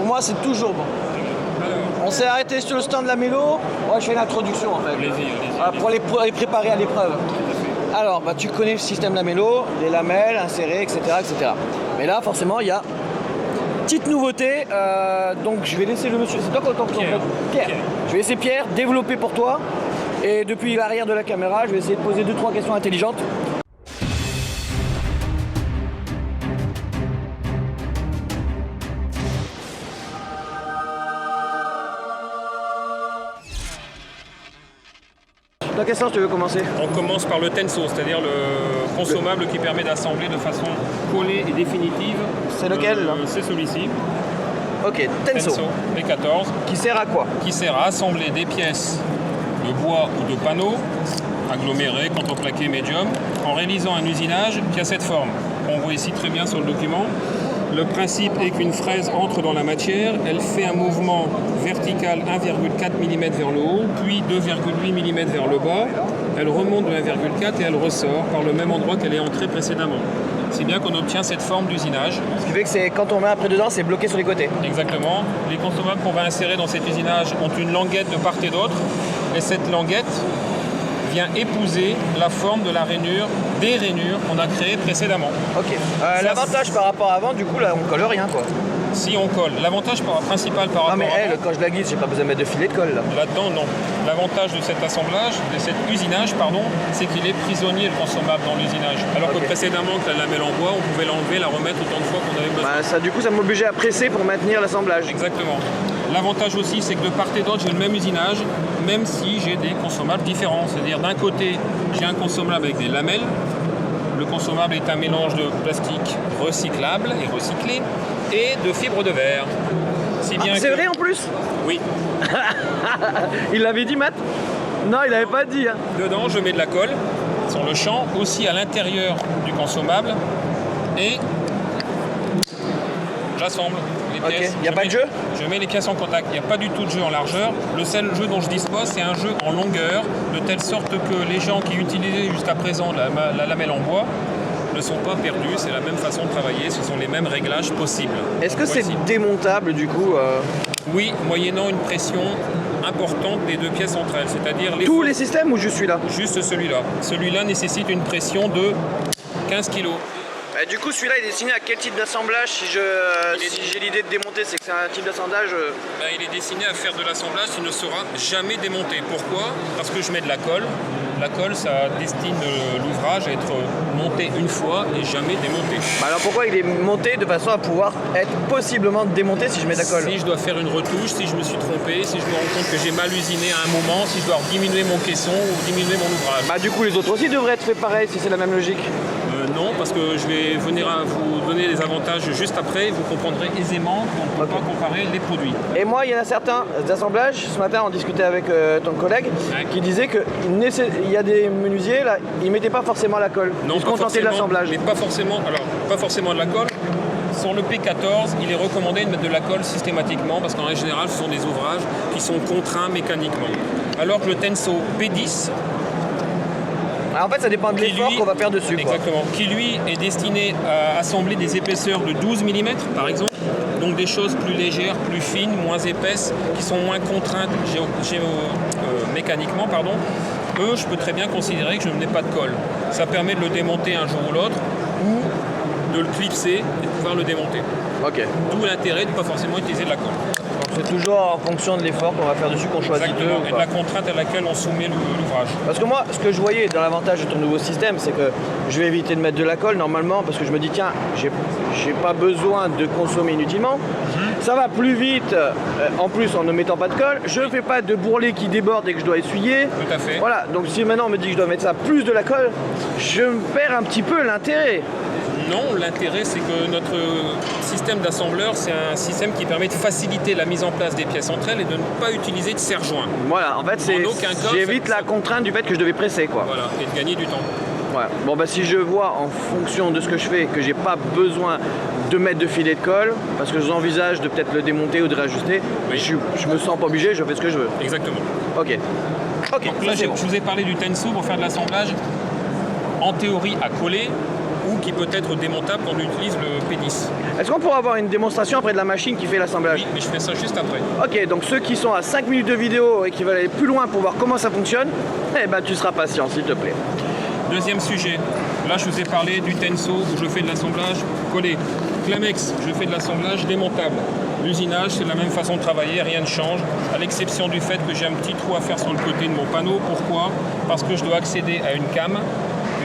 moi, c'est toujours bon. Alors, On s'est arrêté sur le stand de la Mélo. Ouais, je fais l'introduction en fait. Voilà, pour les préparer à l'épreuve. Alors, bah, tu connais le système de la Mélo, les lamelles insérées, etc., etc. Mais là, forcément, il y a petite nouveauté. Donc, je vais laisser le monsieur. C'est toi qu'on t'entend. Pierre. Je vais laisser Pierre développer pour toi. Et depuis l'arrière de la caméra, je vais essayer de poser 2-3 questions intelligentes. Dans quel sens tu veux commencer? on commence par le Tenso, c'est-à-dire le consommable qui permet d'assembler de façon collée et définitive. C'est lequel là? C'est celui-ci, Ok, Tenso. P14, Qui sert à quoi? qui sert à assembler des pièces de bois ou de panneaux agglomérés, contreplaqués, médium, en réalisant un usinage qui a cette forme. On voit ici très bien sur le document. Le principe est qu'une fraise entre dans la matière, elle fait un mouvement vertical 1,4 mm vers le haut, puis 2,8 mm vers le bas. Elle remonte de 1,4 et elle ressort par le même endroit qu'elle est entrée précédemment. C'est bien qu'on obtient cette forme d'usinage. Ce qui fait que c'est quand on met après dedans, c'est bloqué sur les côtés. Exactement. Les consommables qu'on va insérer dans cet usinage ont une languette de part et d'autre. Et cette languette vient épouser la forme de la rainure, des rainures qu'on a créées précédemment. Ok. L'avantage par rapport à avant, du coup, là, on colle rien, quoi. Si on colle, l'avantage principal par rapport Non, mais à elle, quand je la guise, j'ai pas besoin de mettre de filet de colle, là. là-dedans, non. L'avantage de cet assemblage, de cet usinage, pardon, c'est qu'il est prisonnier le consommable dans l'usinage. Alors que précédemment, que la lamelle en bois, on pouvait l'enlever, la remettre autant de fois qu'on avait besoin. Bah, ça, du coup, ça m'obligeait à presser pour maintenir l'assemblage. Exactement. L'avantage aussi, c'est que de part et d'autre, j'ai le même usinage, même si j'ai des consommables différents. C'est-à-dire, d'un côté, j'ai un consommable avec des lamelles. Le consommable est un mélange de plastique recyclable et recyclé et de fibres de verre. Si bien C'est que- vrai en plus? Oui. Il l'avait dit, Matt? Non, il avait pas dit. Hein. Dedans, je mets de la colle sur le champ, aussi à l'intérieur du consommable, et j'assemble les Ok. pièces. Y a pas de jeu? Je mets les pièces en contact. Il n'y a pas du tout de jeu en largeur. Le seul jeu dont je dispose, c'est un jeu en longueur, de telle sorte que les gens qui utilisaient jusqu'à présent la lamelle en bois ne sont pas perdus. C'est la même façon de travailler. Ce sont les mêmes réglages possibles. Est-ce que Donc, c'est voici. démontable, du coup Oui, moyennant une pression importante des deux pièces entre elles. C'est-à-dire tous les systèmes ou juste celui-là? Juste celui-là. Celui-là nécessite une pression de 15 kg. Du coup, celui-là, il est destiné à quel type d'assemblage? Si j'ai l'idée de démonter, c'est que c'est un type d'assemblage... Il est destiné à faire de l'assemblage qui ne sera jamais démonté. Pourquoi? Parce que je mets de la colle. La colle, ça destine l'ouvrage à être monté une fois et jamais démonté. Alors pourquoi il est monté de façon à pouvoir être possiblement démonté si je mets de la colle? Si je dois faire une retouche, si je me suis trompé, si je me rends compte que j'ai mal usiné à un moment, si je dois diminuer mon caisson ou diminuer mon ouvrage. Bah du coup, les autres aussi devraient être faits pareil si c'est la même logique. Non, parce que je vais venir à vous donner les avantages juste après et vous comprendrez aisément qu'on ne peut pas comparer les produits. Et moi, il y en a certains assemblages, ce matin on discutait avec ton collègue, Ouais. qui disait qu'il y a des menuisiers, là, ils mettaient pas forcément la colle, ils se pas contentaient de forcément, l'assemblage. mais pas forcément de la colle. Sur le P14, il est recommandé de mettre de la colle systématiquement parce qu'en général, ce sont des ouvrages qui sont contraints mécaniquement. Alors que le Tenso P10, Alors, en fait, ça dépend de qui, l'effort lui- qu'on va faire dessus. Quoi. Exactement. Qui lui est destiné à assembler des épaisseurs de 12 mm par exemple. Donc des choses plus légères, plus fines, moins épaisses, qui sont moins contraintes mécaniquement. Pardon. Eux, je peux très bien considérer que je n'ai pas de colle. Ça permet de le démonter un jour ou l'autre, ou de le clipser et de pouvoir le démonter. Ok. D'où l'intérêt de ne pas forcément utiliser de la colle. C'est toujours en fonction de l'effort qu'on va faire dessus qu'on choisit deux. Exactement. ou Et de pas. la contrainte à laquelle on soumet l'ouvrage. Parce que moi, ce que je voyais dans l'avantage de ton nouveau système, c'est que je vais éviter de mettre de la colle normalement parce que je me dis, tiens, j'ai pas besoin de consommer inutilement. Ça va plus vite, en plus en ne mettant pas de colle. Je fais pas de bourrelet qui déborde et que je dois essuyer. Tout à fait. Voilà, donc si maintenant on me dit que je dois mettre ça plus de la colle, je me perds un petit peu l'intérêt. Non, l'intérêt c'est que notre système d'assembleur, c'est un système qui permet de faciliter la mise en place des pièces entre elles et de ne pas utiliser de serre-joint. Voilà, en fait, En aucun cas, j'évite ça- la contrainte du fait que je devais presser, quoi. Voilà, et de gagner du temps. Voilà. Bon, bah si je vois en fonction de ce que je fais que j'ai pas besoin de mettre de filet de colle, parce que j'envisage de peut-être le démonter ou de réajuster, Oui. je me sens pas obligé, je fais ce que je veux. Exactement. Ok. Ok, Donc ça, là, c'est bon. je vous ai parlé du Tenso pour faire de l'assemblage en théorie à coller. ou qui peut être démontable quand on utilise le P10. Est-ce qu'on pourra avoir une démonstration après de la machine qui fait l'assemblage? Oui, mais je fais ça juste après. Ok, donc ceux qui sont à 5 minutes de vidéo et qui veulent aller plus loin pour voir comment ça fonctionne, eh ben tu seras patient s'il te plaît. Deuxième sujet, là je vous ai parlé du Tenso où je fais de l'assemblage collé. Clamex, je fais de l'assemblage démontable. L'usinage, c'est la même façon de travailler, rien ne change, à l'exception du fait que j'ai un petit trou à faire sur le côté de mon panneau. Pourquoi? Parce que je dois accéder à une cam,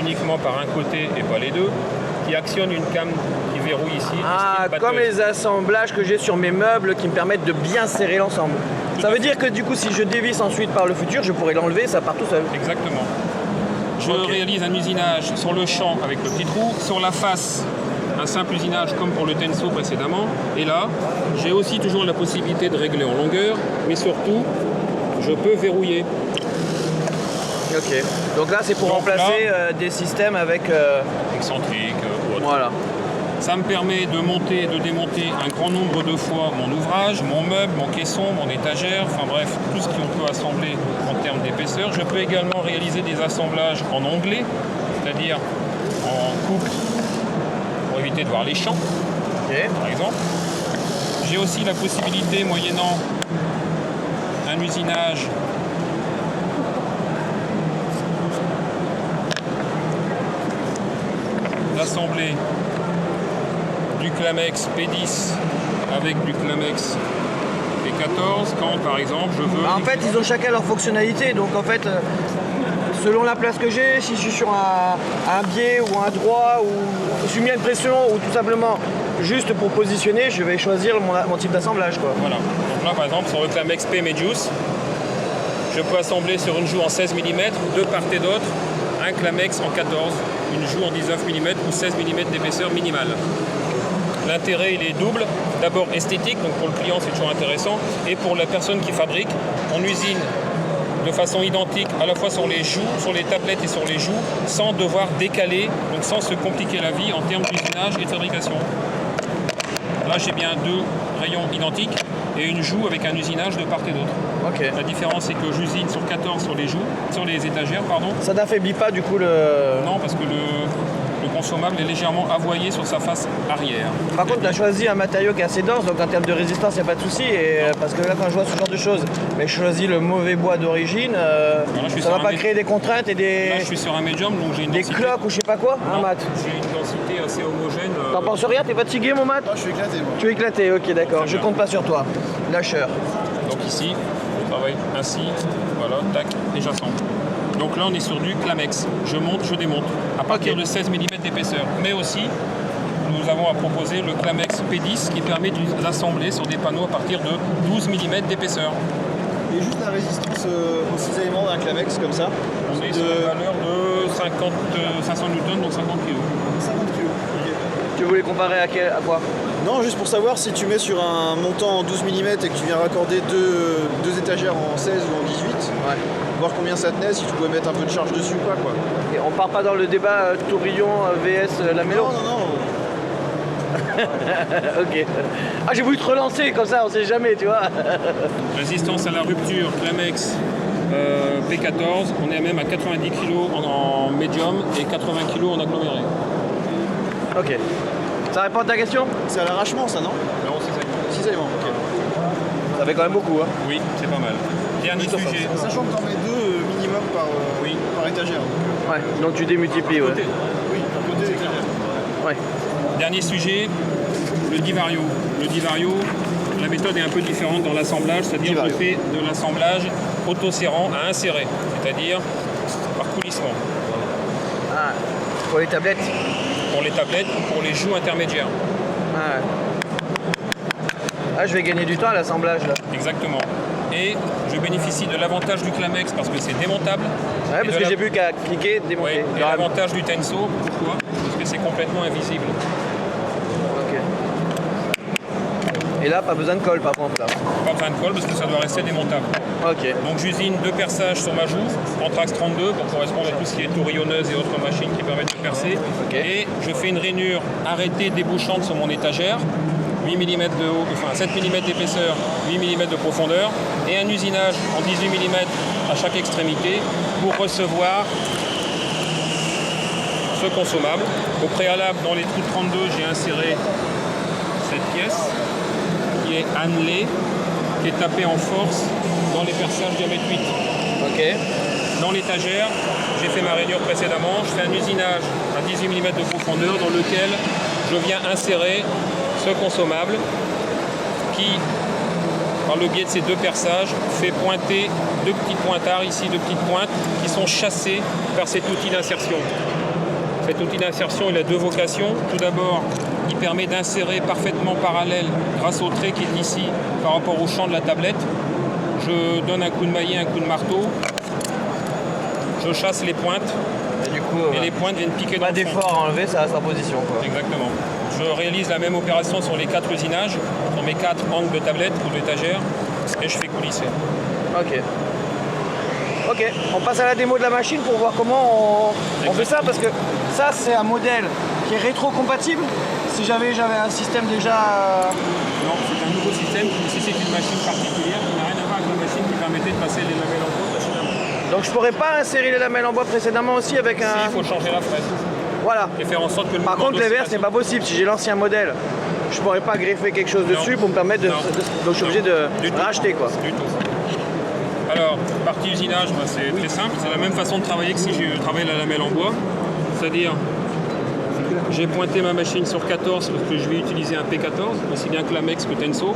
uniquement par un côté et pas les deux, qui actionne une cam qui verrouille ici. Ah, comme les assemblages que j'ai sur mes meubles qui me permettent de bien serrer l'ensemble. Ça veut dire que du coup, si je dévisse ensuite par le futur, je pourrais l'enlever, ça part tout seul. Exactement. Je réalise un usinage sur le champ avec le petit trou, sur la face un simple usinage comme pour le Tenso précédemment, et là j'ai aussi toujours la possibilité de régler en longueur, mais surtout je peux verrouiller. Ok, donc là c'est pour remplacer des systèmes avec excentrique ou autre. Voilà. Ça me permet de monter et de démonter un grand nombre de fois mon ouvrage, mon meuble, mon caisson, mon étagère, enfin bref, tout ce qu'on peut assembler en termes d'épaisseur. Je peux également réaliser des assemblages en onglet, c'est-à-dire en couple, pour éviter de voir les champs, par exemple. J'ai aussi la possibilité, moyennant un usinage, d'assembler du Clamex P10 avec du Clamex P14 quand par exemple je veux... En fait ils ont chacun leur fonctionnalité, donc en fait selon la place que j'ai, si je suis sur un biais ou un droit ou je suis mis à une pression ou tout simplement juste pour positionner, je vais choisir mon type d'assemblage quoi. Voilà, donc là par exemple sur le Clamex P Medius, je peux assembler sur une joue en 16 mm de part et d'autre un Clamex en 14, une joue en 19 mm ou 16 mm d'épaisseur minimale. L'intérêt il est double, d'abord esthétique, donc pour le client c'est toujours intéressant, et pour la personne qui fabrique, on usine de façon identique à la fois sur les joues, sur les tablettes et sur les joues, sans devoir décaler, donc sans se compliquer la vie en termes d'usinage et de fabrication. Là j'ai bien deux rayons identiques et une joue avec un usinage de part et d'autre. Okay. La différence c'est que j'usine sur 14 sur les joues, sur les étagères, pardon. Ça n'affaiblit pas du coup le... Non, parce que le consommable est légèrement avoyé sur sa face arrière. Par contre, tu as choisi un matériau qui est assez dense, donc en termes de résistance, il n'y a pas de souci. Parce que là, quand je vois ce genre de choses, mais je choisis le mauvais bois d'origine, ça va pas créer des contraintes et des... Là, je suis sur un médium, donc j'ai une densité... Des cloques ou je sais pas quoi, non, Matt. J'ai une densité assez homogène. T'en penses rien? T'es fatigué, mon Matt? Ah, je suis éclaté, moi. Tu es éclaté, ok, d'accord. Je compte pas sur toi. Lâcheur. Donc ici, je travaille ainsi, voilà, tac, et j'assemble. Donc là, on est sur du Clamex. Je monte, je démonte, à partir de 16 mm d'épaisseur. Mais aussi, nous avons à proposer le Clamex P10 qui permet d'assembler sur des panneaux à partir de 12 mm d'épaisseur. Et juste la résistance aux 6 éléments d'un Clamex comme ça. On est sur une valeur de 500 newtons, donc 50 kg. 50 kg. Okay. Tu voulais comparer à quoi? Non, juste pour savoir si tu mets sur un montant en 12 mm et que tu viens raccorder deux étagères en 16 ou en 18, voir combien ça tenait, si tu pouvais mettre un peu de charge dessus ou pas, quoi. Et on part pas dans le débat Tourillon vs Lamello? Non. Ok. Ah, j'ai voulu te relancer comme ça, on sait jamais, tu vois. Résistance à la rupture, Clamex P14, on est même à 90 kg en médium et 80 kg en aggloméré. Ok. Ça répond à ta question? C'est à l'arrachement, ça, non? Non, c'est 6 éléments, ok. Ça fait quand même beaucoup, hein. Oui, c'est pas mal. Dernier sujet. Sachant que t'en mets deux minimum par étagère. Ouais, donc tu démultiplies, ouais. Oui, à côté des étagères. Ouais. Dernier sujet, le Divario. Le Divario, la méthode est un peu différente dans l'assemblage, c'est-à-dire que je fais de l'assemblage auto-serrant à insérer, c'est-à-dire par coulissement. Ah, pour les tablettes? Pour les tablettes ou pour les joues intermédiaires. Ah, je vais gagner du temps à l'assemblage là. Exactement. Et je bénéficie de l'avantage du Clamex parce que c'est démontable. Ouais, parce que j'ai vu qu'à cliquer, démonter. Ouais, et l'avantage du Tenso, pourquoi? Parce que c'est complètement invisible. Ok. Et là, pas besoin de colle par contre là. Pas besoin de colle parce que ça doit rester démontable. Ok. Donc j'usine 2 perçages sur ma joue en Trax 32 pour correspondre à tout ce qui est tourillonneuse et autres machines qui permettent de percer. Et je fais une rainure arrêtée débouchante sur mon étagère, 8 mm de haut, enfin 7 mm d'épaisseur, 8 mm de profondeur, et un usinage en 18 mm à chaque extrémité pour recevoir ce consommable. Au préalable, dans les trous de 32, j'ai inséré cette pièce qui est annelée, qui est tapée en force dans les perçages diamètre 8. Ok. Dans l'étagère, j'ai fait ma rainure précédemment, je fais un usinage à 18 mm de profondeur dans lequel je viens insérer ce consommable qui, par le biais de ces deux perçages, fait pointer deux petits pointards ici, deux petites pointes qui sont chassées par cet outil d'insertion. Cet outil d'insertion, il a deux vocations. Tout d'abord, il permet d'insérer parfaitement parallèle grâce au trait qui est ici par rapport au champ de la tablette. Je donne un coup de maillet, un coup de marteau. Je chasse les pointes Et du coup, et les pointes viennent piquer dans pas le fond. d'effort à enlever, ça reste en position, quoi. Exactement. Je réalise la même opération sur les 4 usinages, sur mes 4 angles de tablette ou d'étagère, et je fais coulisser. Ok. Ok, on passe à la démo de la machine pour voir comment on fait ça, parce que ça c'est un modèle qui est rétro-compatible. Si j'avais un système déjà... Non, c'est un nouveau système qui nécessite une machine particulière qui n'a rien à voir avec la machine qui permettait de passer les lamelles en bois précédemment. Donc je pourrais pas insérer les lamelles en bois précédemment aussi avec un... Il faut changer la fraise Voilà. et faire en sorte que le Par mouvement contre les verres c'est d'oscillation- pas possible, si j'ai l'ancien modèle, je pourrais pas greffer quelque chose Non. dessus pour me permettre de... Non. Donc je suis obligé de Du tout. racheter, quoi. Du tout. Alors, partie usinage, bah, c'est très simple. C'est la même façon de travailler que si je travaillais la lamelle en bois. C'est-à-dire, j'ai pointé ma machine sur 14 parce que je vais utiliser un P14, aussi bien que l'Amex que Tenso.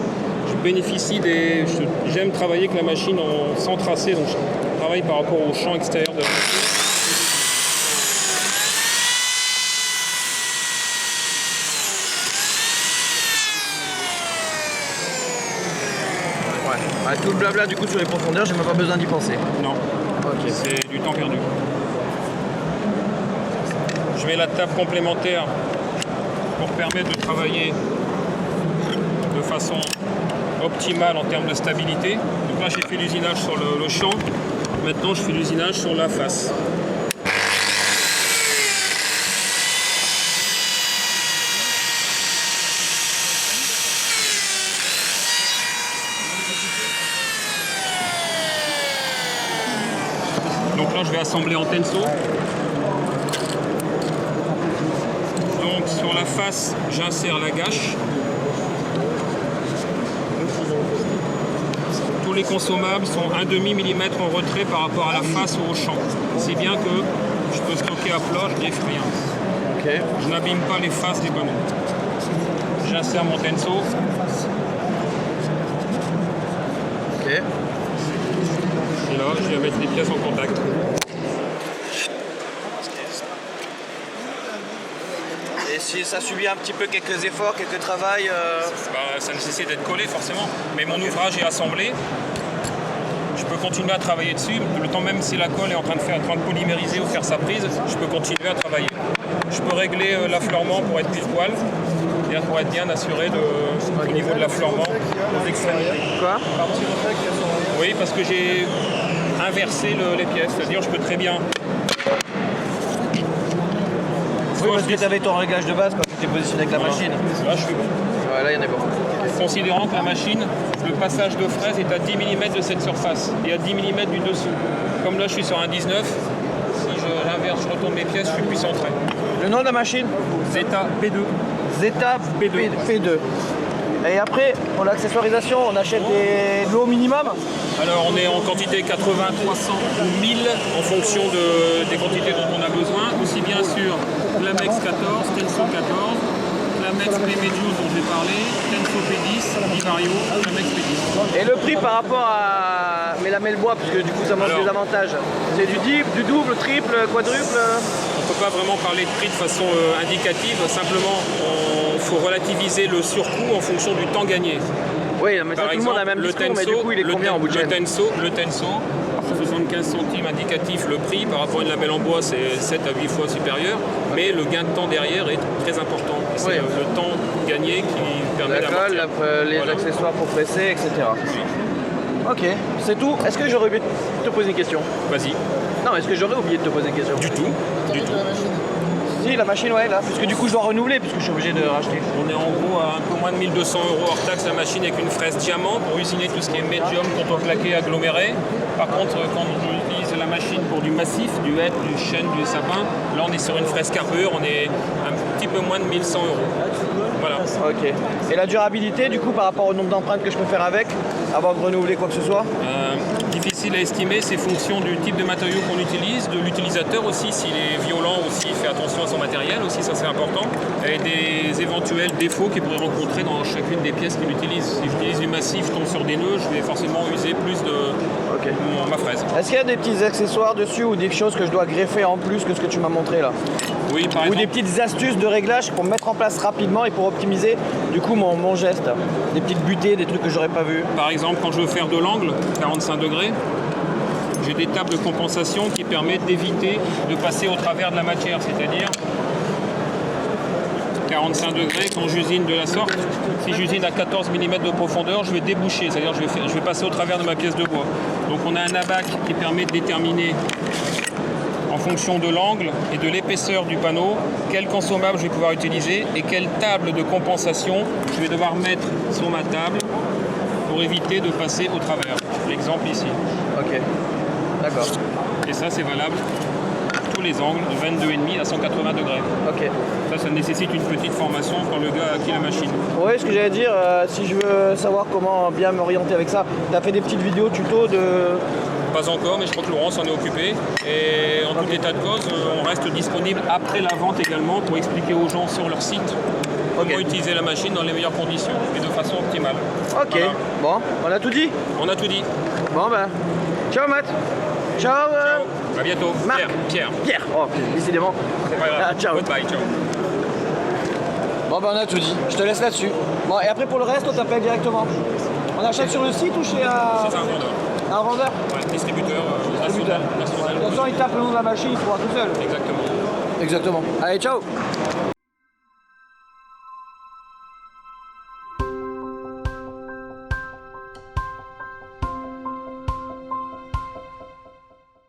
Je bénéficie des... J'aime travailler avec la machine sans tracé, donc je travaille par rapport au champ extérieur de la machine. Ouais. Tout le blabla du coup sur les profondeurs, j'ai même pas besoin d'y penser. Non, Ok. c'est du temps perdu. Je mets la table complémentaire pour permettre de travailler de façon optimale en termes de stabilité. Donc là, j'ai fait l'usinage sur le champ. Maintenant, je fais l'usinage sur la face. Donc là, je vais assembler en tenso. Donc sur la face, j'insère la gâche. Tous les consommables sont 1/2 mm en retrait par rapport à la face ou au champ. C'est bien que je peux stocker à plat, je greffe rien. Ok. Je n'abîme pas les faces des panneaux. J'insère mon tenso. Ok. Et là, je vais mettre les pièces en contact. Et si ça subit un petit peu quelques efforts, quelques travail, Ça nécessite d'être collé forcément, mais mon ouvrage est assemblé. Je peux continuer à travailler dessus. Le temps même si la colle est en train de polymériser ou faire sa prise, je peux continuer à travailler. Je peux régler l'affleurement pour être pile poil, c'est-à-dire pour être bien assuré au niveau de l'affleurement aux extrémités. quoi? Oui, parce que j'ai inversé les pièces, c'est-à-dire je peux très bien. Oui, parce que tu avais ton réglage de base quand tu t'es positionné avec la Voilà. machine. Là, je suis bon. Ouais, là, il y en a beaucoup. Considérant que la machine, le passage de fraise est à 10 mm de cette surface et à 10 mm du dessous. Comme là, je suis sur un 19, si j'inverse, je retourne mes pièces, je suis puissant trait. Le nom de la machine? Zeta P2. Zeta P2. P2. Et après, pour l'accessoirisation, on achète de l'eau minimum. Alors, on est en quantité 80, 300 ou 1000 en fonction des quantités dont on a besoin. Aussi bien sur l'Amex 14, Tenso 14, l'Amex P-Medius dont j'ai parlé, Tenso P10, Vivario, l'Amex P10. Et le prix par rapport à mes lamelles bois, parce que du coup ça manque Alors. des avantages. C'est du double, triple, quadruple. On ne peut pas vraiment parler de prix de façon indicative, simplement il faut relativiser le surcoût en fonction du temps gagné. Oui, mais ça, Par tout le monde a exemple, le même le discours, mais du Tenso, coup il est combien en bout de chaîne? le Tenso, 75 centimes indicatif le prix, par rapport à une lamelle en bois c'est 7 à 8 fois supérieur, mais le gain de temps derrière est très important. C'est Oui. le temps gagné qui permet La colle, d'amortir. les Voilà. accessoires pour presser, etc. Ok, c'est tout. Est-ce que j'aurais oublié de te poser une question? Vas-y, Non, est-ce que j'aurais oublié de te poser une question? du tout, du tout. Si, la machine, ouais, là. Parce que du coup, je dois renouveler, puisque je suis obligé de racheter. On est en gros à un peu moins de 1 200 € hors taxe la machine avec une fraise diamant pour usiner tout ce qui est médium, contreplaqué, aggloméré. Par contre, quand j'utilise la machine pour du massif, du hêtre, du chêne, du sapin, là on est sur une fraise carbure, on est un petit peu moins de 1 100 €. Voilà. Ok. Et la durabilité, du coup, par rapport au nombre d'empreintes que je peux faire avec, avant de renouveler quoi que ce soit? Difficile à estimer, c'est fonction du type de matériau qu'on utilise, de l'utilisateur aussi, s'il est violent aussi, il fait attention à son matériel aussi, ça c'est important, et des éventuels défauts qu'il pourrait rencontrer dans chacune des pièces qu'il utilise. Si j'utilise du massif, je tombe sur des nœuds, je vais forcément user plus de ma fraise. Est-ce qu'il y a des petits accessoires dessus ou des choses que je dois greffer en plus que ce que tu m'as montré là? Oui, par Ou exemple. des petites astuces de réglage pour mettre en place rapidement et pour optimiser du coup mon geste. Des petites butées, des trucs que j'aurais pas vu. Par exemple, quand je veux faire de l'angle, 45 degrés, j'ai des tables de compensation qui permettent d'éviter de passer au travers de la matière, c'est-à-dire 45 degrés quand j'usine de la sorte. Si j'usine à 14 mm de profondeur, je vais déboucher, c'est-à-dire je vais passer au travers de ma pièce de bois. Donc on a un abac qui permet de déterminer en fonction de l'angle et de l'épaisseur du panneau, quel consommable je vais pouvoir utiliser et quelle table de compensation je vais devoir mettre sur ma table pour éviter de passer au travers. L'exemple ici. Ok. D'accord. Et ça, c'est valable pour tous les angles, de 22,5 à 180 degrés. Ok. Ça nécessite une petite formation quand le gars a acquis la machine. Oui, ce que j'allais dire, si je veux savoir comment bien m'orienter avec ça, tu as fait des petites vidéos tuto de... Pas encore, mais je crois que Laurent s'en est occupé. Et en tout état de cause, on reste disponible après la vente également pour expliquer aux gens sur leur site comment utiliser la machine dans les meilleures conditions et de façon optimale. Ok, Voilà. bon, on a tout dit? On a tout dit. Bon ben, ciao Matt. Ciao. À bientôt. Marc. Pierre. Oh, décidément. C'est pas grave. Ah, ciao. Goodbye, ciao. Bon ben on a tout dit, je te laisse là-dessus. Bon, et après pour le reste, on t'appelle directement. On achète sur le site ou chez C'est un vendeur. un vendeur? Ouais, distributeur Distributeur. national. De toute façon, il tape le nom de la machine, il trouvera tout seul. Exactement. Exactement. Allez, ciao.